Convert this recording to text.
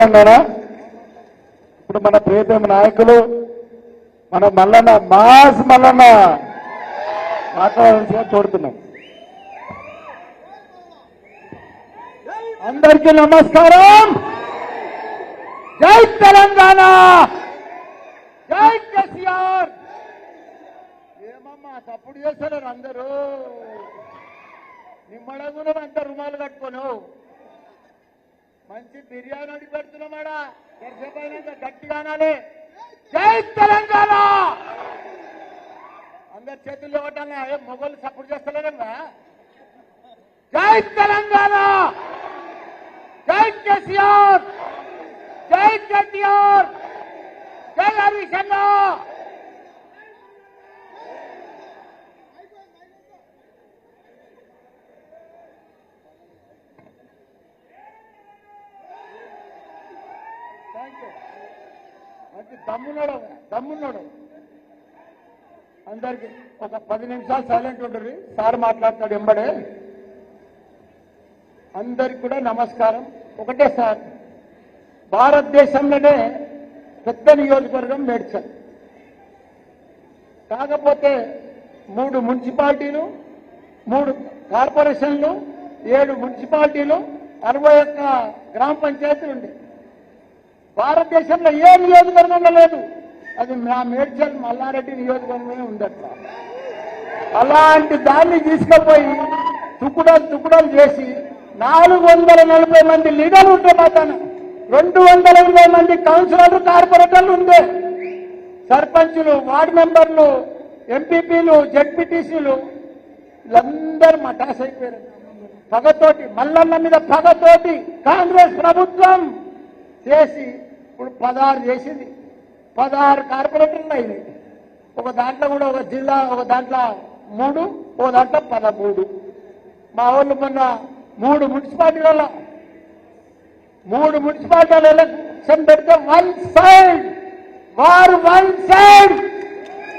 ఇప్పుడు మన ప్రియతమ నాయకులు మన మల్లన్న మాస్ మల్లన్న మాట్లాడాల్సిగా కోరుతున్నాం. అందరికీ నమస్కారం. జై తెలంగాణ, జై కేసీఆర్. ఏమమ్మా తప్పుడు చేస్తారు అందరూ, నిమ్మడంగా అంత రుమాలు కట్టుకోను. మంచి బిర్యానీ అడిగి పెడుతున్నామాడా, ఎంతసేపైనా గట్టిగా అనాలి. జై తెలంగాణ. అందరు చేతులు ఇవ్వటాలే, మొగోళ్ళు సపోర్ట్ చేస్తలేదమ్మా. జై తెలంగాణ, జై కేసీఆర్, జై కేటీఆర్, జై హరీష్ అన్న. మంచి దమ్మున్నాడు. అందరికి ఒక 10 నిమిషాలు సైలెంట్ ఉంటుంది. సార్ మాట్లాడతాడు ఎంబడే. అందరికి కూడా నమస్కారం. ఒకటే సార్, భారతదేశంలోనే పెద్ద నియోజకవర్గం మేడ్చల్. కాకపోతే 3 మున్సిపాలిటీలు, 3 కార్పొరేషన్లు, 7 మున్సిపాలిటీలు, 61 గ్రామ పంచాయతీలు ఉండే. భారతదేశంలో ఏ నియోజకవర్గంలో లేదు. అది మా మేడ్చల్ మల్లారెడ్డి నియోజకవర్గమే ఉందట్లా. అలాంటి దాన్ని తీసుకుపోయి తుకుడలు చేసి 440 మంది లీడర్లు ఉంటే మాత్రం 220 మంది కౌన్సిలర్లు, కార్పొరేటర్లు ఉండే, సర్పంచులు, వార్డు మెంబర్లు, ఎంపీపీలు, జెడ్పీటీసీలు వీళ్ళందరూ మటాస్ అయిపోయారు. పగతోటి, మల్లన్న మీద పగతోటి కాంగ్రెస్ ప్రభుత్వం చేసి ఇప్పుడు 16 చేసింది. 16 కార్పొరేటర్లు అయినాయి. ఒక దాంట్లో కూడా ఒక జిల్లా, ఒక దాంట్లో 3, ఒక దాంట్లో 13. మా వాళ్ళు మొన్న 3 మున్సిపాలిటీలలో ఎలక్షన్ పెడితే వన్ సైడ్